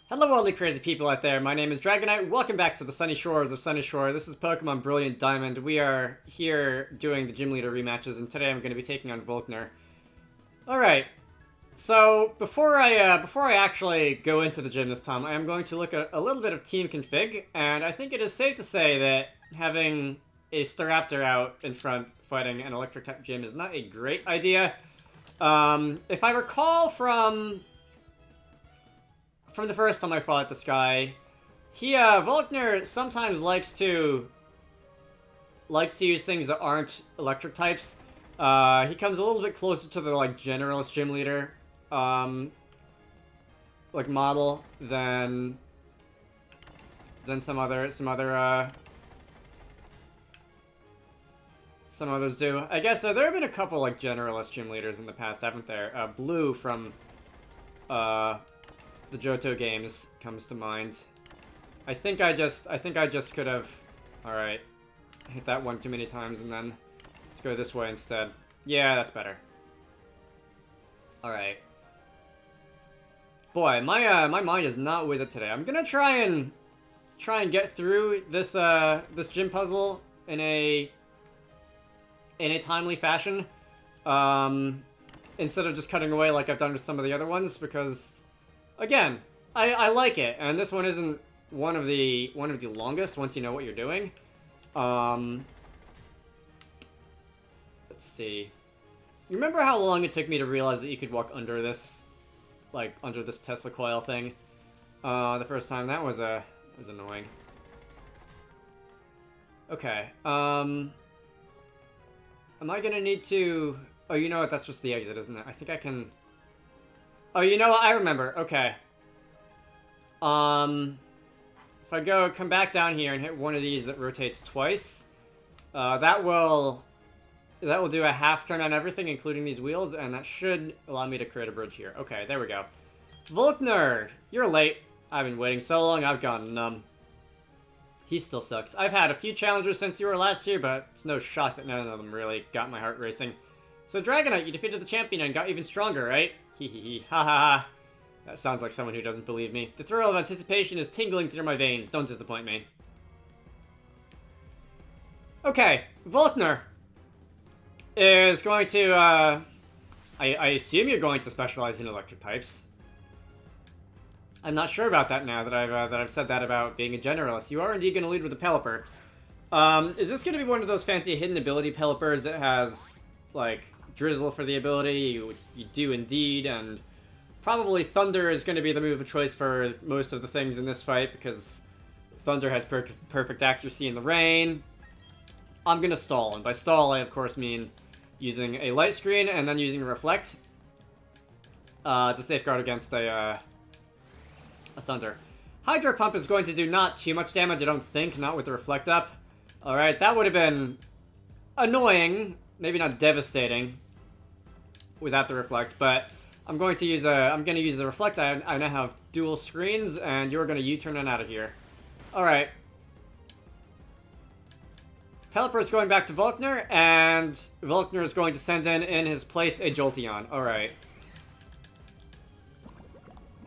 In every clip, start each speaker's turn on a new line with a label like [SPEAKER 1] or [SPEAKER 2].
[SPEAKER 1] Hello all the crazy people out there, my name is Dragonite, welcome back to the sunny shores of Sunny Shore. This is Pokemon Brilliant Diamond. We are here doing the gym leader rematches, and today I'm going to be taking on Volkner. Alright, so before I actually go into the gym this time, I am going to look at a little bit of team config, and I think it is safe to say that having a Staraptor out in front fighting an electric-type gym is not a great idea. If I recall from the first time I fought this guy, Volkner sometimes likes to use things that aren't electric types. He comes a little bit closer to the, generalist gym leader, model than some others do. I guess, there have been a couple, generalist gym leaders in the past, haven't there? Blue from, the Johto games comes to mind. I think I just could have... Alright. Hit that one too many times, and then let's go this way instead. Yeah, that's better. Alright. Boy, my mind is not with it today. I'm gonna try and get through this this gym puzzle in a timely fashion. Instead of just cutting away like I've done with some of the other ones, because again, I like it, and this one isn't one of the longest once you know what you're doing. Let's see. You remember how long it took me to realize that you could walk under this, under this Tesla coil thing? The first time? That was annoying. Okay. Am I gonna need to... Oh, you know what? That's just the exit, isn't it? I think I can... Oh, you know what? I remember. Okay. If I come back down here and hit one of these that rotates twice, that will do a half turn on everything, including these wheels, and that should allow me to create a bridge here. Okay, there we go. Volkner, you're late. I've been waiting so long, I've gone numb. He still sucks. I've had a few challengers since you were last year, but it's no shock that none of them really got my heart racing. So Dragonite, you defeated the champion and got even stronger, right? Hee hee hee, ha ha ha. That sounds like someone who doesn't believe me. The thrill of anticipation is tingling through my veins. Don't disappoint me. Okay, Volkner is going to, I assume you're going to specialize in electric types. I'm not sure about that now that I've said that about being a generalist. You are indeed going to lead with a Pelipper. Is this going to be one of those fancy hidden ability Pelipers that has, Drizzle for the ability? You do indeed, and probably Thunder is going to be the move of choice for most of the things in this fight, because Thunder has perfect accuracy in the rain. I'm going to stall, and by stall I of course mean using a Light Screen and then using a Reflect to safeguard against a Thunder. Hydro Pump is going to do not too much damage, I don't think, not with the Reflect up. Alright, that would have been annoying, maybe not devastating without the Reflect, but I'm going to use the Reflect. I now have dual screens, and you're going to U-turn and out of here. Alright. Pelipper is going back to Volkner, and Volkner is going to send in his place a Jolteon. Alright.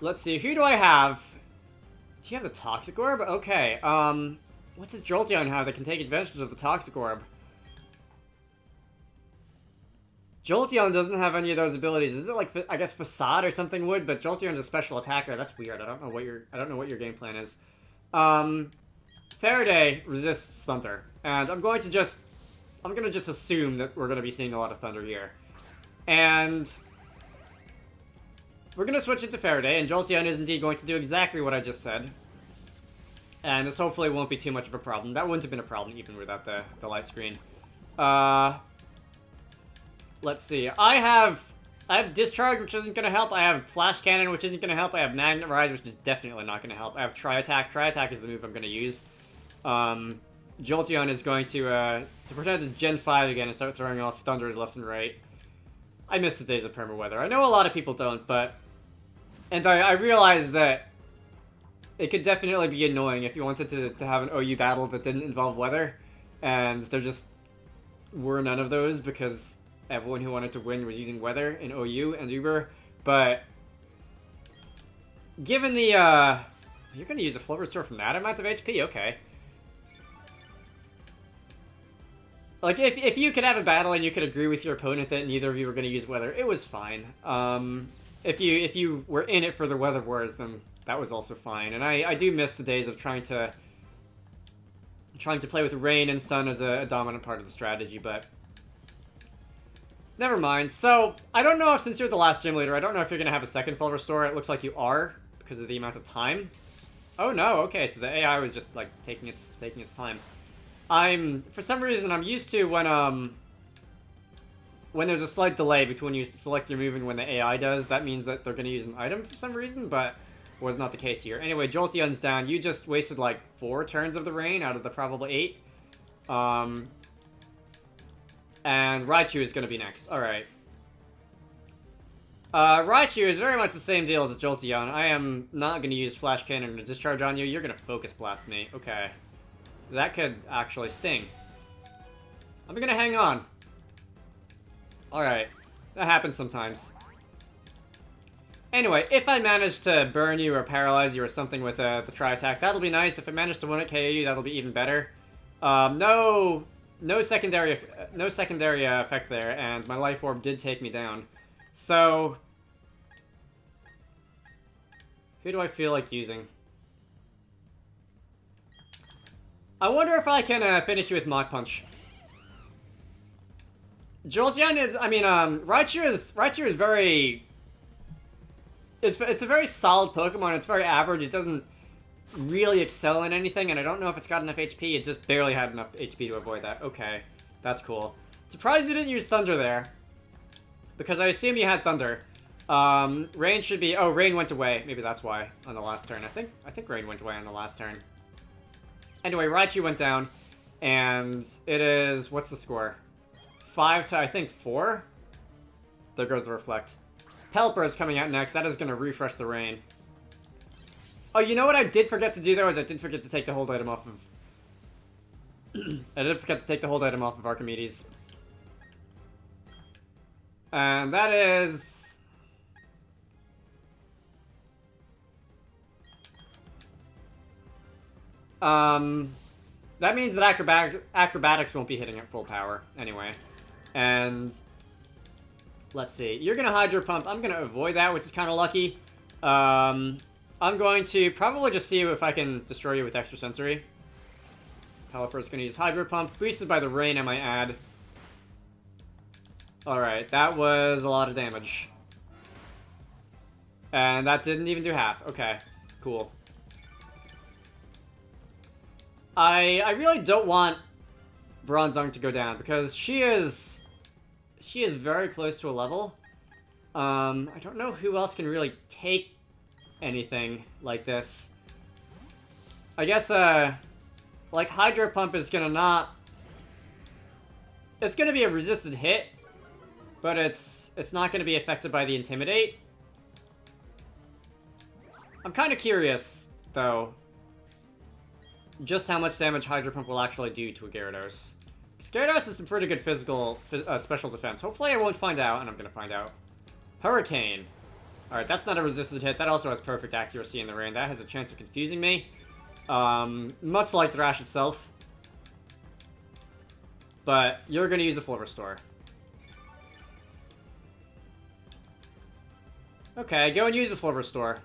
[SPEAKER 1] Let's see, who do I have? Do you have the Toxic Orb? Okay, what does Jolteon have that can take advantage of the Toxic Orb? Jolteon doesn't have any of those abilities. Is it I guess Facade or something would, but Jolteon's a special attacker. That's weird. I don't know what your game plan is. Faraday resists Thunder, and I'm gonna just assume that we're gonna be seeing a lot of Thunder here. And we're gonna switch into Faraday, and Jolteon is indeed going to do exactly what I just said. And this hopefully won't be too much of a problem. That wouldn't have been a problem even without the light screen. Let's see. I have Discharge, which isn't going to help. I have Flash Cannon, which isn't going to help. I have Magnet Rise, which is definitely not going to help. I have Tri-Attack. Tri-Attack is the move I'm going to use. Jolteon is going to pretend it's Gen 5 again and start throwing off Thunders left and right. I miss the days of Perma Weather. I know a lot of people don't, but... And I realize that it could definitely be annoying if you wanted to have an OU battle that didn't involve weather. And there just were none of those because everyone who wanted to win was using weather in OU and Uber. But given the You're gonna use a full restore from that amount of HP? Okay. Like, if you could have a battle and you could agree with your opponent that neither of you were gonna use weather, it was fine. If you were in it for the weather wars, then that was also fine. And I do miss the days of trying to play with rain and sun as a dominant part of the strategy, but never mind. So, I don't know if, since you're the last gym leader, I don't know if you're gonna have a second full restore. It looks like you are, because of the amount of time. Oh no, okay, so the AI was just, like, taking its time. For some reason, I'm used to when there's a slight delay between you select your move and when the AI does, that means that they're gonna use an item for some reason, but was not the case here. Anyway, Jolteon's down. You just wasted, like, 4 turns of the rain out of the probably 8. And Raichu is gonna be next. Alright. Raichu is very much the same deal as Jolteon. I am not gonna use Flash Cannon to discharge on you. You're gonna Focus Blast me. Okay. That could actually sting. I'm gonna hang on. Alright. That happens sometimes. Anyway, if I manage to burn you or paralyze you or something with the tri-attack, that'll be nice. If I manage to one-hit KO you, that'll be even better. No secondary effect there, and my Life Orb did take me down. So, who do I feel like using? I wonder if I can finish you with Mach Punch. Jolteon is, Raichu is very... It's a very solid Pokemon. It's very average. It doesn't really excel in anything, and I don't know if it's got enough HP. It just barely had enough HP to avoid that. Okay, that's cool. Surprised you didn't use Thunder there, because I assume you had Thunder. Rain should be... Oh, Rain went away. Maybe that's why on the last turn. I think Rain went away on the last turn. Anyway, Raichu went down, and it is... What's the score? 5 to, I think, 4? There goes the Reflect. Pelipper is coming out next. That is going to refresh the rain. Oh, you know what I did forget to do, though, is I did forget to take the hold item off of... I did forget to take the hold item off of Archimedes. And that is... That means that acrobatics won't be hitting at full power, anyway. And... Let's see. You're going to Hydro Pump. I'm going to avoid that, which is kind of lucky. I'm going to probably just see if I can destroy you with Extrasensory. Pelipper's going to use Hydro Pump. Boosted by the rain, I might add. Alright, that was a lot of damage. And that didn't even do half. Okay, cool. I really don't want Bronzong to go down, because she is very close to a level. I don't know who else can really take anything like this. I guess, like, Hydro Pump is gonna not... It's gonna be a resisted hit, but it's not gonna be affected by the Intimidate. I'm kind of curious, though, just how much damage Hydro Pump will actually do to a Gyarados. Gyarados is some pretty good special defense. Hopefully I won't find out, and I'm gonna find out. Hurricane. Alright, that's not a resisted hit. That also has perfect accuracy in the rain. That has a chance of confusing me. Much like Thrash itself. But you're gonna use a full restore. Okay, go and use the full restore.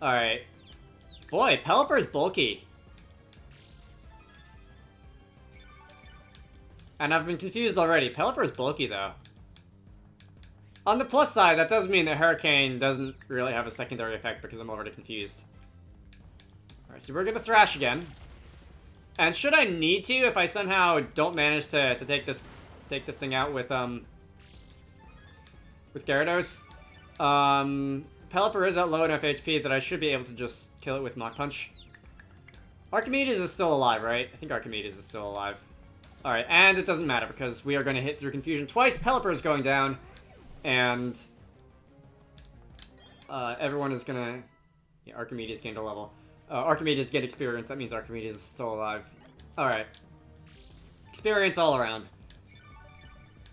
[SPEAKER 1] Alright. Boy, Pelipper is bulky. And I've been confused already. Pelipper is bulky, though. On the plus side, that does mean that Hurricane doesn't really have a secondary effect because I'm already confused. Alright, so we're gonna Thrash again. And should I need to, if I somehow don't manage to take this thing out with Gyarados, Pelipper is at low enough HP that I should be able to just kill it with Mach Punch. Archimedes is still alive, right? I think Archimedes is still alive. Alright, and it doesn't matter because we are going to hit through confusion twice. Pelipper is going down, and everyone is going to... Yeah, Archimedes gained a level. Archimedes get experience. That means Archimedes is still alive. Alright. Experience all around.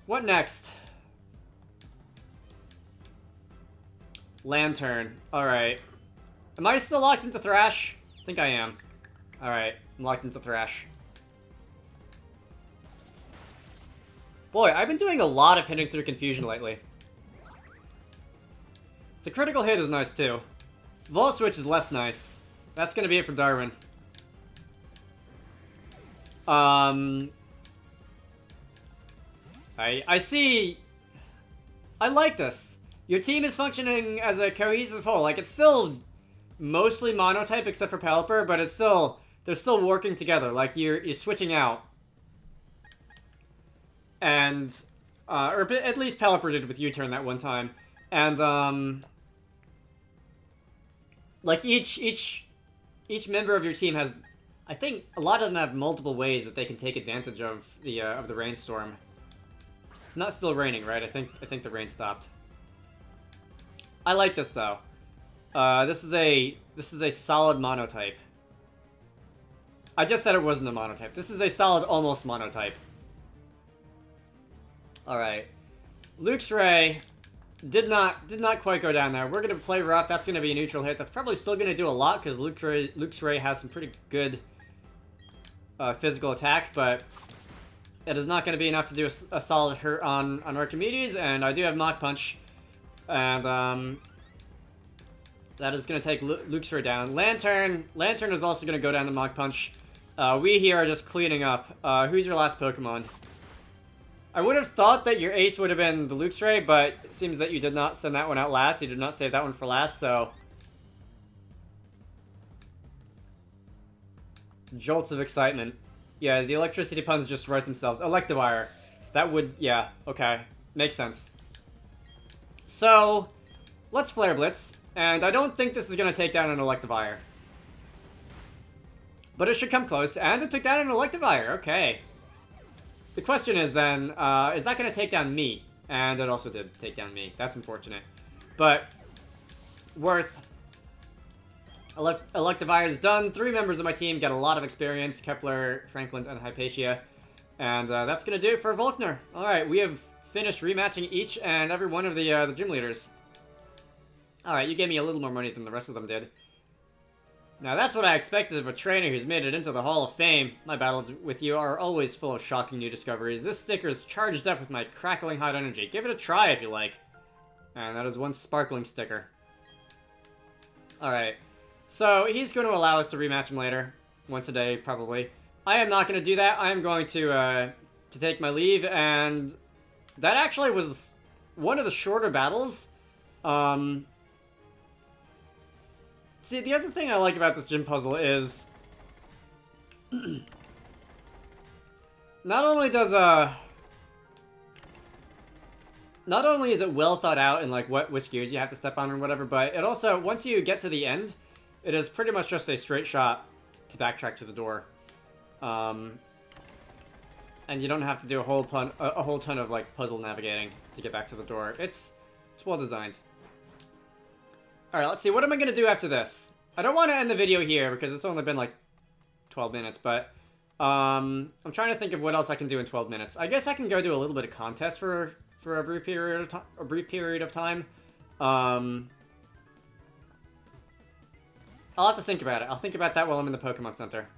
[SPEAKER 1] What next? Lantern. Alright. Am I still locked into Thrash? I think I am. Alright, I'm locked into Thrash. Boy, I've been doing a lot of hitting through Confusion lately. The critical hit is nice too. Volt Switch is less nice. That's gonna be it for Darwin. I see... I like this. Your team is functioning as a cohesive whole. Like, it's still mostly monotype except for Pelipper, but it's still... They're still working together. Like, you're switching out. And... or at least Pelipper did with U-Turn that one time. And, like, each member of your team has... I think a lot of them have multiple ways that they can take advantage of the rainstorm. It's not still raining, right? I think the rain stopped. I like this though. This is a solid monotype. I just said it wasn't a monotype. This is a solid almost monotype. All right, Luke's Ray did not quite go down there. We're gonna play rough. That's gonna be a neutral hit. That's probably still gonna do a lot because Luke's Ray has some pretty good physical attack, but it is not going to be enough to do a solid hurt on Archimedes, and I do have Mach Punch, and that is going to take Luke's Ray down. Lantern is also going to go down to Mach Punch. We here are just cleaning up. Who's your last Pokemon? I would have thought that your ace would have been the Luke's Ray, but it seems that you did not send that one out last. You did not save that one for last, so... Jolts of excitement. Yeah, the electricity puns just write themselves. Electivire. That would... yeah, okay. Makes sense. So, let's Flare Blitz. And I don't think this is going to take down an Electivire. But it should come close, and it took down an Electivire. Okay. The question is then, is that going to take down me? And it also did take down me. That's unfortunate. But, worth... Electivire is done. 3 members of my team get a lot of experience. Kepler, Franklin, and Hypatia. And that's going to do it for Volkner. Alright, we have finished rematching each and every one of the gym leaders. Alright, you gave me a little more money than the rest of them did. Now that's what I expected of a trainer who's made it into the Hall of Fame. My battles with you are always full of shocking new discoveries. This sticker is charged up with my crackling hot energy. Give it a try if you like. And that is one sparkling sticker. Alright. So, he's going to allow us to rematch him later. Once a day, probably. I am not going to do that. I am going to take my leave, and that actually was one of the shorter battles. See, the other thing I like about this gym puzzle is... not only is it well thought out in, like, which gears you have to step on or whatever, but it also, once you get to the end... It is pretty much just a straight shot to backtrack to the door. And you don't have to do a whole ton of, like, puzzle navigating to get back to the door. It's well designed. Alright, let's see. What am I going to do after this? I don't want to end the video here because it's only been, like, 12 minutes, but... I'm trying to think of what else I can do in 12 minutes. I guess I can go do a little bit of contest for a brief period of time. I'll have to think about it. I'll think about that while I'm in the Pokemon Center.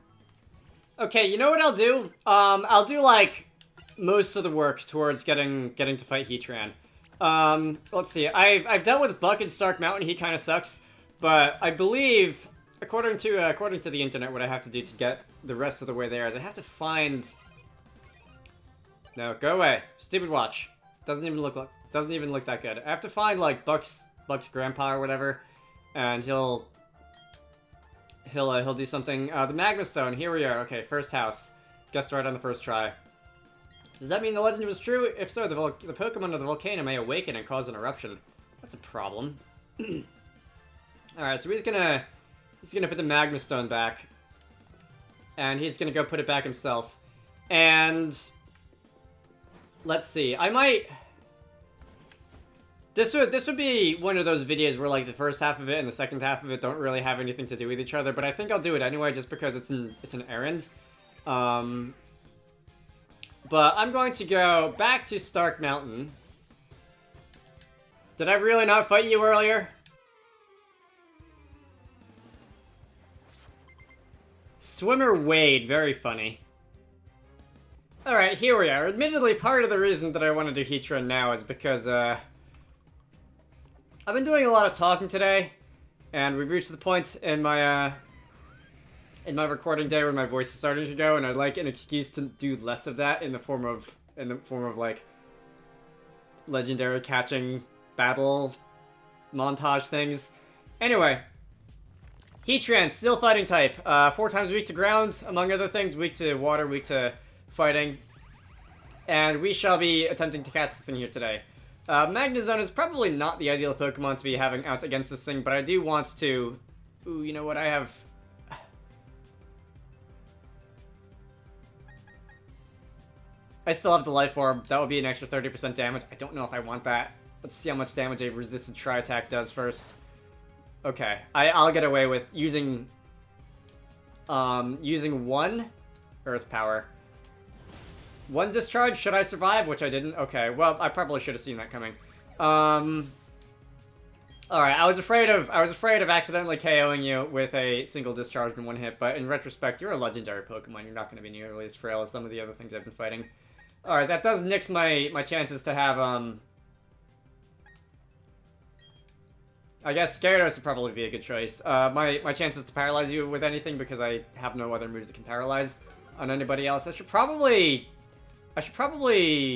[SPEAKER 1] Okay, you know what I'll do? I'll do, like, most of the work towards getting to fight Heatran. Let's see. I've dealt with Buck in Stark Mountain. He kind of sucks. But I believe, according to the internet, what I have to do to get the rest of the way there is I have to find... No, go away. Stupid watch. Doesn't even look that good. I have to find, like, Buck's grandpa or whatever, and he'll do something. The Magma Stone, here we are. Okay, first house. Guessed right on the first try. Does that mean the legend was true? If so, the Pokemon of the volcano may awaken and cause an eruption. That's a problem. Alright, so he's gonna put the Magma Stone back. And he's gonna go put it back himself. And... let's see, I might... This would be one of those videos where, like, the first half of it and the second half of it don't really have anything to do with each other, but I think I'll do it anyway just because it's an errand. But I'm going to go back to Stark Mountain. Did I really not fight you earlier? Swimmer Wade, very funny. Alright, here we are. Admittedly, part of the reason that I want to do Heatran now is because, I've been doing a lot of talking today, and we've reached the point in my recording day where my voice is starting to go, and I'd like an excuse to do less of that in the form of, like, legendary catching battle montage things. Anyway, Heatran, still fighting type. 4 times weak to ground, among other things. Weak to water, weak to fighting. And we shall be attempting to catch this thing here today. Magma Stone is probably not the ideal Pokemon to be having out against this thing, but I do want to... Ooh, you know what? I have... I still have the Life Orb. That would be an extra 30% damage. I don't know if I want that. Let's see how much damage a resisted Tri-Attack does first. Okay. I'll get away with using... using 1 Earth Power. 1 Discharge? Should I survive? Which I didn't. Okay, well, I probably should have seen that coming. Alright, I was afraid of accidentally KOing you with a single discharge in 1 hit, but in retrospect, you're a legendary Pokemon. You're not going to be nearly as frail as some of the other things I've been fighting. Alright, that does nix my chances to have, I guess Gyarados would probably be a good choice. My chances to paralyze you with anything, because I have no other moves that can paralyze on anybody else. I should probably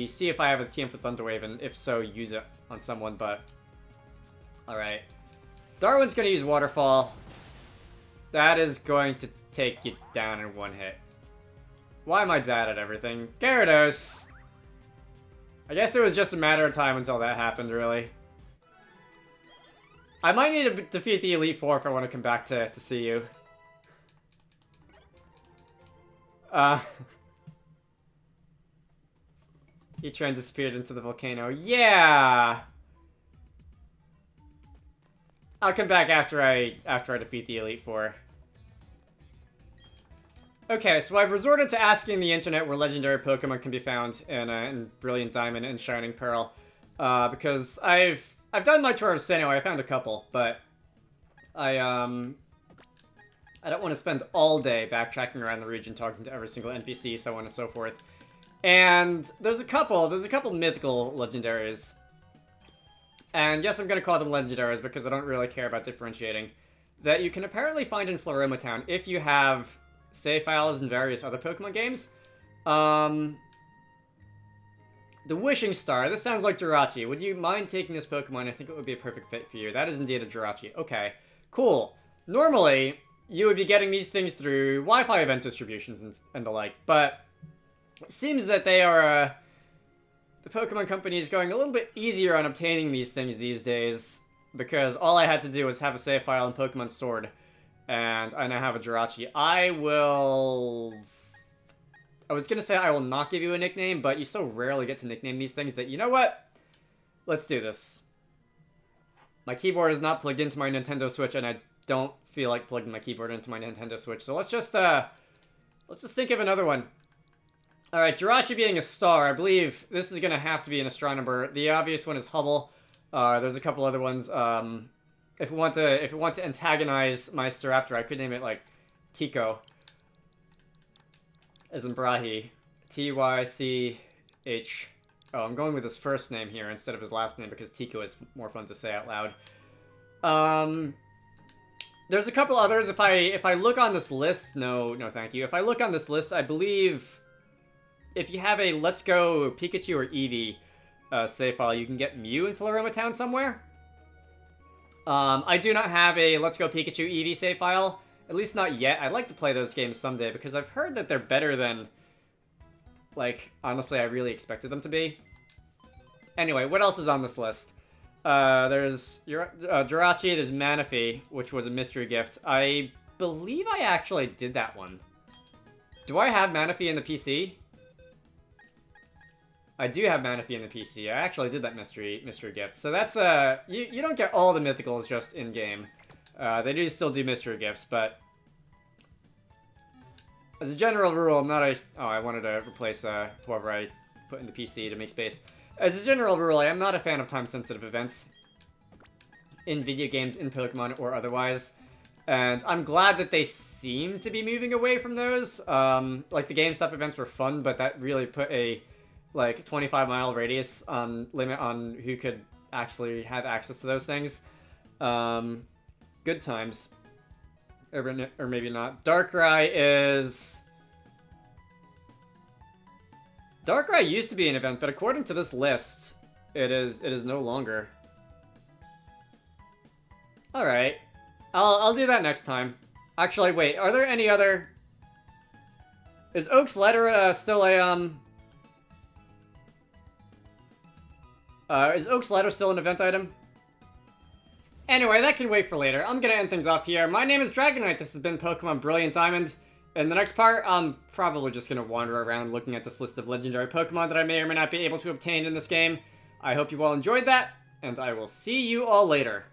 [SPEAKER 1] see if I have a TM for Thunder Wave, and if so, use it on someone, but... Alright. Darwin's gonna use Waterfall. That is going to take you down in 1 hit. Why am I bad at everything? Gyarados! I guess it was just a matter of time until that happened, really. I might need to defeat the Elite Four if I want to come back to see you. Heatran disappeared into the volcano. Yeah! I'll come back after I defeat the Elite Four. Okay, so I've resorted to asking the internet where legendary Pokemon can be found in Brilliant Diamond and Shining Pearl. Because I've done my tour of Sinnoh. I found a couple, but I don't want to spend all day backtracking around the region talking to every single NPC, so on and so forth. And there's a couple mythical legendaries. And yes, I'm going to call them legendaries because I don't really care about differentiating. That you can apparently find in Floroma Town if you have save files in various other Pokemon games. The Wishing Star. This sounds like Jirachi. Would you mind taking this Pokemon? I think it would be a perfect fit for you. That is indeed a Jirachi. Okay, cool. Normally, you would be getting these things through Wi-Fi event distributions and the like, but it seems that they are, the Pokemon Company is going a little bit easier on obtaining these things these days, because all I had to do was have a save file in Pokemon Sword, and I now have a Jirachi. I was gonna say I will not give you a nickname, but you so rarely get to nickname these things that, you know what? Let's do this. My keyboard is not plugged into my Nintendo Switch, and I don't feel like plugging my keyboard into my Nintendo Switch, so let's just think of another one. Alright, Jirachi being a star, I believe this is gonna have to be an astronomer. The obvious one is Hubble. There's a couple other ones. If we want to antagonize my Staraptor, I could name it like Tico. As in Brahi. T-Y-C-H. Oh, I'm going with his first name here instead of his last name because Tico is more fun to say out loud. There's a couple others. If I look on this list, no thank you. If I look on this list, I believe if you have a Let's Go Pikachu or Eevee save file, you can get Mew in Floroma Town somewhere. I do not have a Let's Go Pikachu Eevee save file. At least not yet. I'd like to play those games someday because I've heard that they're better than, like, honestly, I really expected them to be. Anyway, what else is on this list? There's Jirachi, there's Manaphy, which was a mystery gift. I believe I actually did that one. Do I have Manaphy in the PC? I do have Manaphy in the PC. I actually did that mystery gift. So that's, you don't get all the mythicals just in-game. They do still do mystery gifts, but as a general rule, I'm not a... Oh, I wanted to replace whoever I put in the PC to make space. As a general rule, I am not a fan of time-sensitive events in video games, in Pokemon, or otherwise. And I'm glad that they seem to be moving away from those. Like, the GameStop events were fun, but that really put a, like, 25-mile radius limit on who could actually have access to those things. Good times. Or maybe not. Darkrai is... Darkrai used to be an event, but according to this list, it is no longer. Alright. I'll do that next time. Actually, wait, are there any other... Is Oak's Letter still a, is Oak's Letter still an event item? Anyway, that can wait for later. I'm gonna end things off here. My name is Dragonite. This has been Pokemon Brilliant Diamond. In the next part, I'm probably just gonna wander around looking at this list of legendary Pokemon that I may or may not be able to obtain in this game. I hope you all enjoyed that, and I will see you all later.